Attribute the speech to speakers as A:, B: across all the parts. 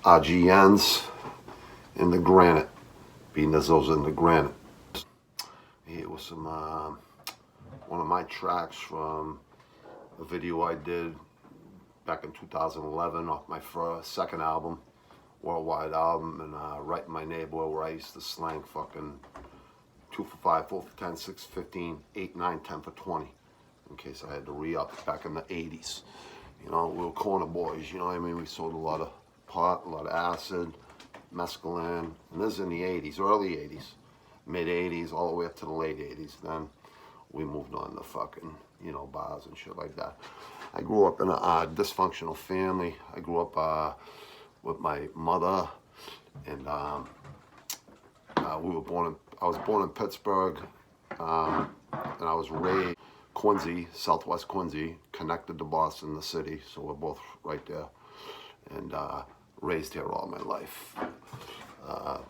A: RGN's in the granite. Nizzo's in the granite. Here was some one of my tracks from a video I did back in 2011 off my second album, worldwide album, and right in my neighborhood where I used to slang fucking 2 for 5, 4 for 10, 6 for 15, 8, 9, 10 for 20, in case I had to re-up back in the 80s. You know, we were corner boys, you know what I mean? We sold a lot of pot, a lot of acid, mescaline, and this is in the 80s, early 80s, mid 80s, all the way up to the late 80s. Then we moved on to fucking, you know, bars and shit like that. I grew up in a dysfunctional family. I grew up with my mother, and I was born in Pittsburgh, and I was raised Quincy, Southwest Quincy, connected to Boston, the city, so we're both right there, and raised here all my life. I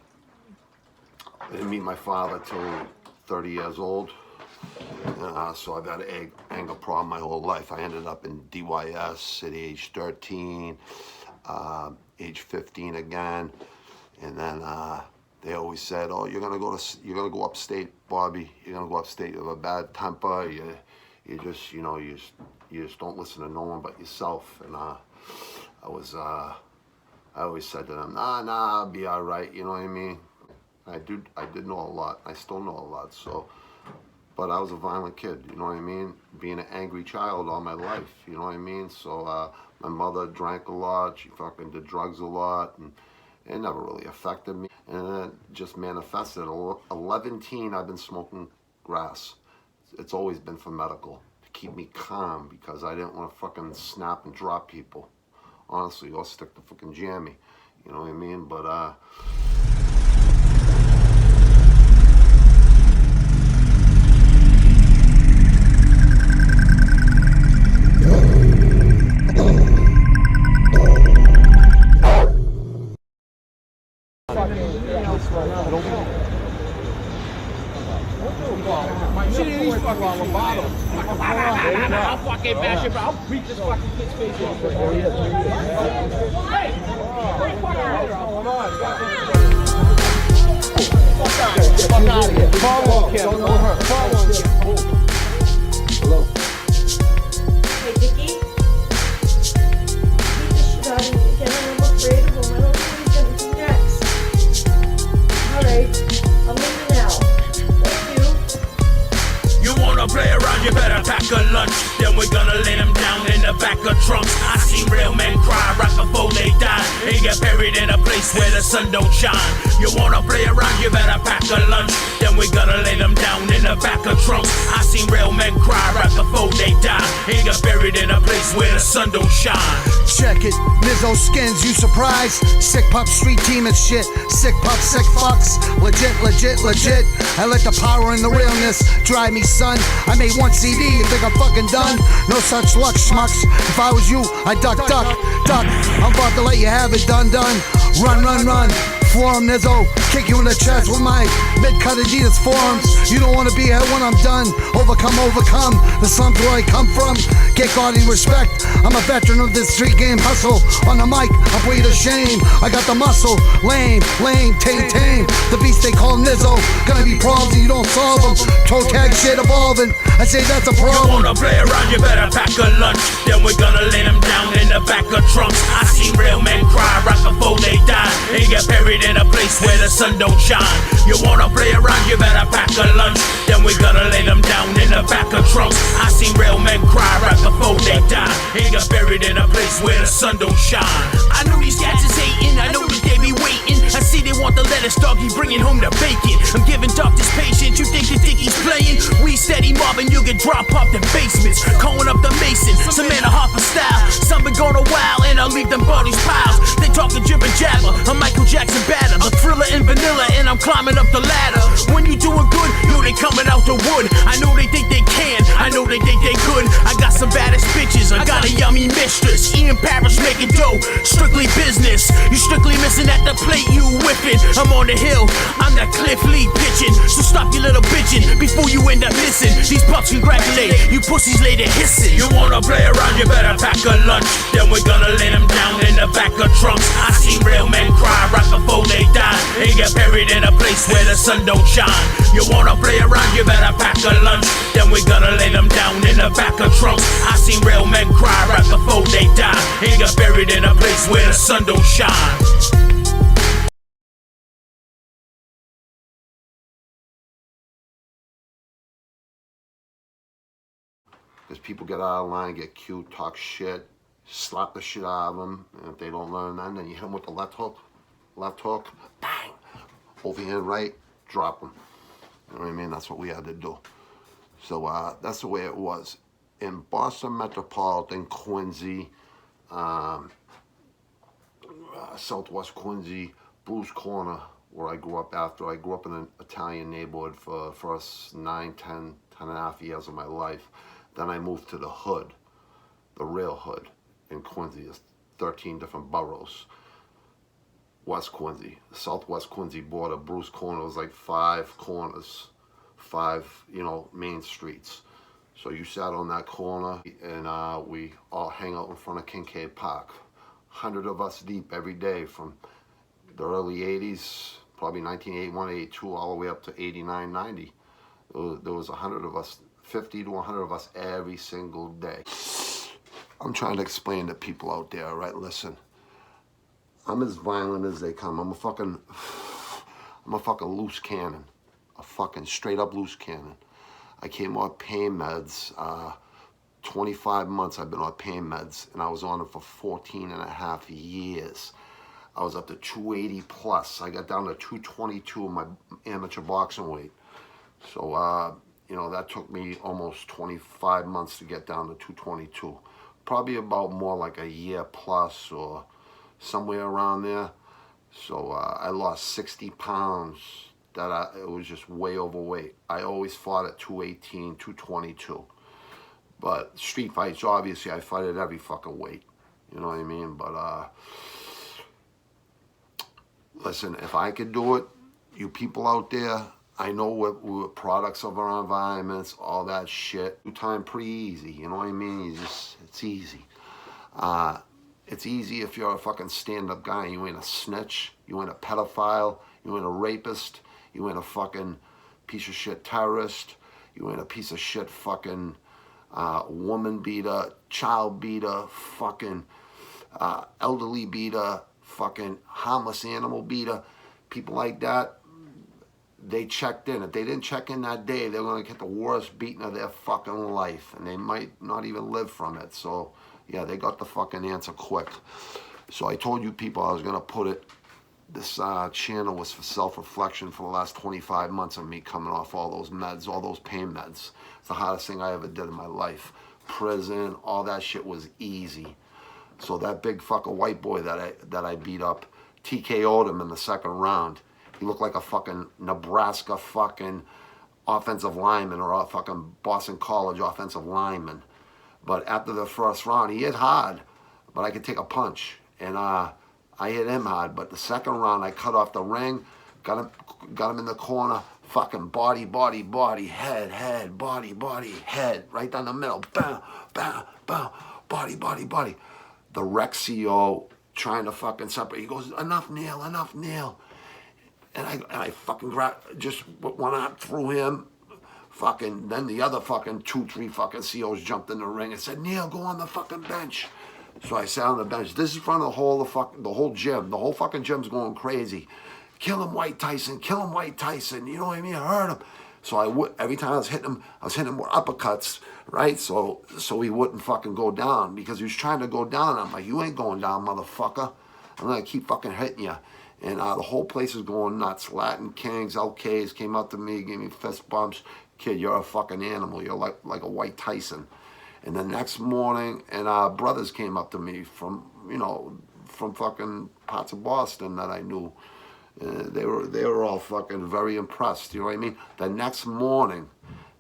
A: didn't meet my father till 30 years old, so I've had an anger problem my whole life. I ended up in DYS at age 13, age 15 again, and then they always said, "Oh, you're gonna go upstate, Bobby. You're gonna go upstate. You have a bad temper. You just, you know, you just don't listen to no one but yourself." And I always said to them, nah, I'll be all right, you know what I mean? I did know a lot. I still know a lot, so. But I was a violent kid, you know what I mean? Being an angry child all my life, you know what I mean? So my mother drank a lot, she fucking did drugs a lot, and it never really affected me. And it just manifested. 11 I've been smoking grass. It's always been for medical, to keep me calm, because I didn't want to fucking snap and drop people. Honestly, or stick to fucking jammy, you know what I mean? But
B: I'll fucking bash it, bro. I'll beat this fucking kid's face. Hey! Fuck out of here. Follow him, Kim. Don't hurt. Follow him, Kim. Hello.
C: Hey, Dickie. Beat the shit out of me again. I'm afraid of him. I don't know what he's gonna do next. Alright. I'm leaving now. Thank you.
D: You wanna play around, you better pack a lunch. Then we're gonna lay them down in the back of trunks. I seen real men cry right before they die. They get buried in a place where the sun don't shine. You wanna play around, you better pack a lunch. Then we're gonna lay them down in the back of trunks. I seen real men cry right before they die. They get buried in a place where the sun don't shine.
E: Check it, Nizzo skins, you surprised? Sick pup, street team and shit. Sick pup, sick fucks. Legit, legit, legit. I let the power and the realness drive me, son. I made one CD, you think I'm fucking done? No such luck, schmucks. If I was you, I'd duck. I'm about to let you have it, done. Run. Floor him, Nizzo, kick you in the chest with my mid-cut Adidas forms. You don't wanna be here when I'm done. Overcome. The slums where I come from. Get gaudy respect. I'm a veteran of this street game hustle. On the mic, I breed of shame. I got the muscle. Lame, tame. The beast they call Nizzo. Gonna be problems and you don't solve them. Toe tag shit evolving. I say that's a problem.
D: You wanna play around, you better pack a lunch. Then we're gonna lay them down in the back of trunks. I seen real men cry right before they die. They get buried in a place where the sun don't shine. You wanna play around, you better pack a lunch. Then we're gonna lay them down in the back of trunks. I seen real men cry right before they die. They get buried in a place where the sun don't shine. I know these cats is hating, I know that they be waiting. I see they want the lettuce, doggy, bringing home the bacon. I'm giving doctors patience, you think he's playing? We steady mobbing, you get drop popped in basements. Calling up the mason, some man a Harper style. Some been going a while and I'll leave them bodies piles. They talking jibber jabber, I'm Michael Jackson batter. A thriller in vanilla and I'm climbing up the ladder. When you doing good, yo, they coming out the wood. I know they think they can, I know they think they could. I got some baddest bitches, I got a yummy mistress. Ian Parrish making dough, strictly business. You strictly missing at the plate, you whipping. I'm on the hill, I'm that Cliff Lee pitching. So stop your little bitching before you end up missing. These pups congratulate, you pussies later hissing. You wanna play around, you better pack a lunch. Then we're gonna lay them down in the back of trunks. I seen seen real men cry right before they die and get buried in a place where the sun don't shine. You wanna play around, you better pack a lunch. Then we gonna lay them down in the back of trunks. I seen real men cry right before they die and get buried in a place where the sun don't shine.
A: Because people get out of line, get cute, talk shit, slap the shit out of them, and if they don't learn that, then you hit them with the left hook, bang, overhand right, drop them. You know what I mean? That's what we had to do. So that's the way it was. In Boston Metropolitan, Quincy, Southwest Quincy, Bruce Corner, where I grew up after. I grew up in an Italian neighborhood for the first 9, 10 and a half years of my life. Then I moved to the hood, the real hood in Quincy. There's 13 different boroughs. West Quincy, Southwest Quincy border, Bruce Corner was like 5 corners, 5, main streets. So you sat on that corner and we all hang out in front of Kincaid Park. 100 of us deep every day from the early 80s, probably 1981, 82, all the way up to 89, 90. There was 100 of us, 50 to 100 of us every single day. I'm trying to explain to people out there, right? Listen, I'm as violent as they come. I'm a fucking loose cannon, a fucking straight up loose cannon. I came off pain meds, 25 months I've been on pain meds, and I was on it for 14 and a half years. I was up to 280 plus. I got down to 222 in my amateur boxing weight. So, that took me almost 25 months to get down to 222. Probably about more like a year plus or somewhere around there. So I lost 60 pounds. It was just way overweight. I always fought at 218, 222. But street fights, obviously, I fight at every fucking weight. You know what I mean? But listen, if I could do it, you people out there, I know we're products of our environments, all that shit. Do time pretty easy, you know what I mean? It's easy. It's easy if you're a fucking stand-up guy. You ain't a snitch. You ain't a pedophile. You ain't a rapist. You ain't a fucking piece of shit terrorist. You ain't a piece of shit fucking woman beater, child beater, fucking elderly beater, fucking harmless animal beater. People like that, they checked in. If they didn't check in that day, they're going to get the worst beating of their fucking life. And they might not even live from it. So, yeah, they got the fucking answer quick. So I told you people I was going to put it. This channel was for self-reflection for the last 25 months of me coming off all those meds, all those pain meds. It's the hardest thing I ever did in my life. Prison, all that shit was easy. So that big fucking white boy that I beat up, TKO'd him in the second round. He looked like a fucking Nebraska fucking offensive lineman or a fucking Boston College offensive lineman. But after the first round, he hit hard, but I could take a punch. And I hit him hard. But the second round, I cut off the ring, got him in the corner, fucking body, head, body, head, right down the middle. Bam, bam, bam, body. The rec CO trying to fucking separate. He goes, enough, Neil. And I fucking just went out through him. Fucking, then the other fucking 2-3 fucking COs jumped in the ring and said, Neil, go on the fucking bench. So I sat on the bench. This is in front of the whole gym. The whole fucking gym's going crazy. Kill him, White Tyson. You know what I mean? I heard him. So every time I was hitting him with uppercuts, right? So he wouldn't fucking go down because he was trying to go down. I'm like, you ain't going down, motherfucker. I'm going to keep fucking hitting you. And the whole place is going nuts. Latin Kings, LKs came up to me, gave me fist bumps. Kid, you're a fucking animal. You're like a White Tyson. And the next morning, and our brothers came up to me from fucking parts of Boston that I knew. They were all fucking very impressed. You know what I mean? The next morning,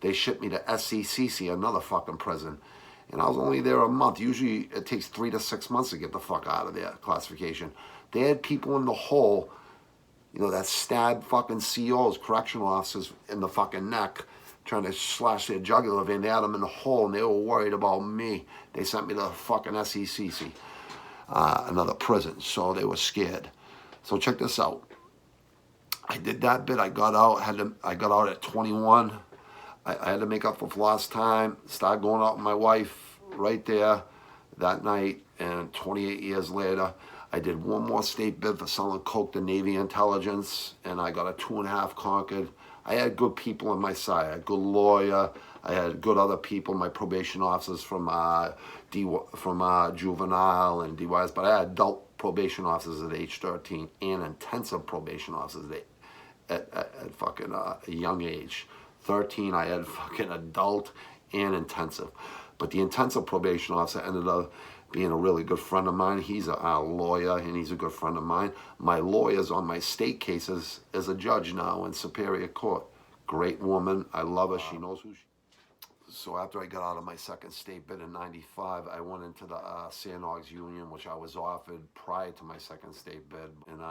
A: they shipped me to SCCC, another fucking prison. And I was only there a month. Usually, it takes 3 to 6 months to get the fuck out of there, classification. They had people in the hole, that stabbed fucking COs, correctional officers, in the fucking neck, trying to slash their jugular vein. They had them in the hole, and they were worried about me. They sent me to the fucking SECC, another prison, so they were scared. So check this out. I did that bit. I got out. I got out at 21. I had to make up for lost time. Started going out with my wife right there that night. And 28 years later, I did one more state bid for selling coke to Navy intelligence, and I got a 2.5 Concord. I had good people on my side. I had a good lawyer. I had good other people, my probation officers from juvenile and DYS, but I had adult probation officers at age 13 and intensive probation officers at fucking a young age. 13, I had fucking adult and intensive. But the intensive probation officer ended up being a really good friend of mine. He's a lawyer, and he's a good friend of mine. My lawyer's on my state cases as a judge now in Superior Court. Great woman. I love her. She knows who she is. So after I got out of my second state bid in 95, I went into the Sandhogs Union, which I was offered prior to my second state bid. And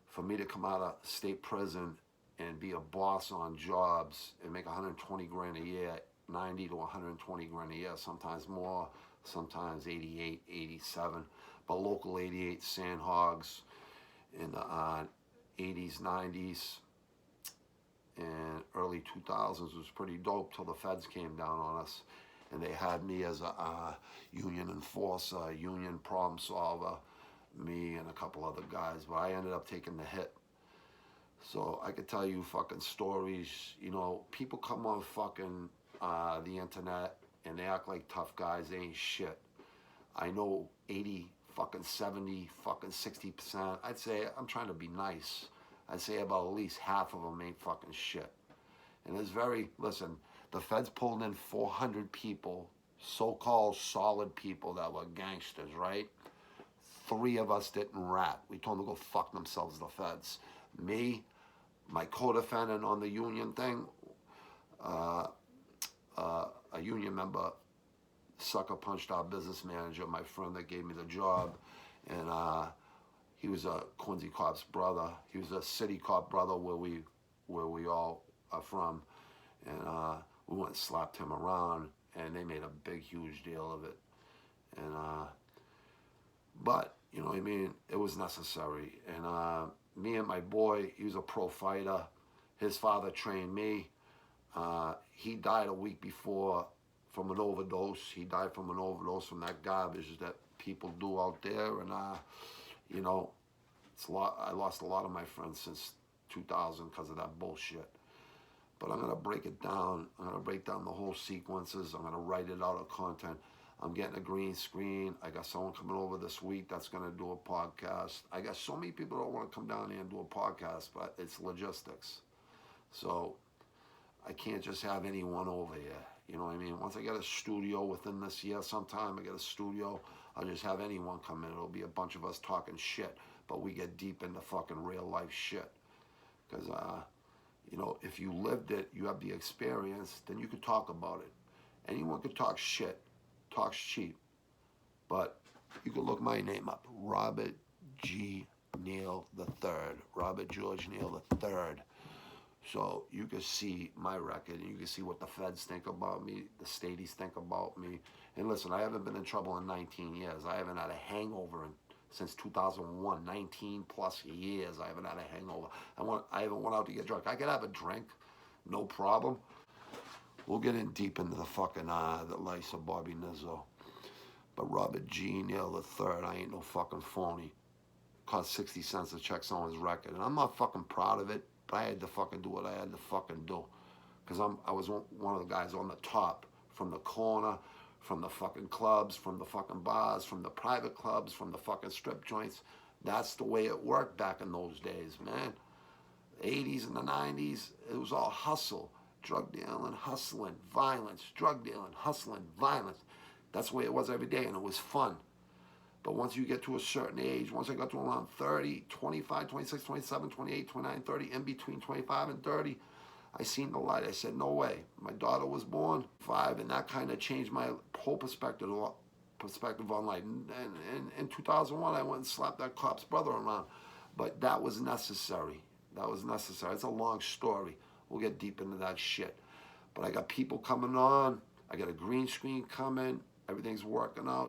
A: for me to come out of state prison and be a boss on jobs and make 120 grand a year, 90 to 120 grand a year, sometimes more, sometimes 88, 87, but local 88 Sandhogs in the 80s, 90s, and early 2000s was pretty dope till the feds came down on us, and they had me as a union enforcer, union problem solver, me and a couple other guys, but I ended up taking the hit. So I could tell you fucking stories. You know, people come on fucking the internet and they act like tough guys. They ain't shit. I know 80, fucking 70, fucking 60%. I'd say, I'm trying to be nice, I'd say about at least half of them ain't fucking shit. And it's listen, the feds pulled in 400 people, so-called solid people that were gangsters, right? 3 of us didn't rat. We told them to go fuck themselves, the feds. Me, my co-defendant on the union thing, a union member sucker punched our business manager, my friend that gave me the job, and he was a Quincy cop's brother. He was a city cop brother where we all are from, and we went and slapped him around, and they made a big, huge deal of it, and but you know what I mean, it was necessary. And me and my boy, he was a pro fighter. His father trained me. He died a week before from an overdose. He died from an overdose from that garbage that people do out there. And, you know, I lost a lot of my friends since 2000 because of that bullshit. But I'm going to break it down. I'm going to break down the whole sequences. I'm going to write it out of content. I'm getting a green screen. I got someone coming over this week that's going to do a podcast. I got so many people that want to come down here and do a podcast, but it's logistics. So I can't just have anyone over here. You know what I mean? Once I get a studio within this year, sometime I get a studio, I'll just have anyone come in. It'll be a bunch of us talking shit, but we get deep into fucking real life shit. Because, you know, if you lived it, you have the experience, then you could talk about it. Anyone could talk shit. Talks cheap, but you can look my name up, Robert G. Neal III, Robert George Neal III. So you can see my record, and you can see what the feds think about me, the stadies think about me. And listen, I haven't been in trouble in 19 years. I haven't had a hangover since 2001, 19 plus years. I haven't had a hangover. I haven't went out to get drunk. I could have a drink, no problem. We'll get in deep into the fucking, the life of Bobby Nizzo. But Robert G. Neal III, I ain't no fucking phony. Cost 60 cents to check someone's record. And I'm not fucking proud of it, but I had to fucking do what I had to fucking do. Because I was one of the guys on the top, from the corner, from the fucking clubs, from the fucking bars, from the private clubs, from the fucking strip joints. That's the way it worked back in those days, man. The 80s and the 90s, it was all hustle. Drug dealing, hustling, violence, drug dealing, hustling, violence. That's the way it was every day, and it was fun. But once you get to a certain age, once I got to around 30, 25, 26, 27, 28, 29, 30, in between 25 and 30, I seen the light. I said, no way. My daughter was born 5, and that kind of changed my whole perspective on life. And in 2001, I went and slapped that cop's brother around. But that was necessary. That was necessary. It's a long story. We'll get deep into that shit. But I got people coming on. I got a green screen coming. Everything's working out.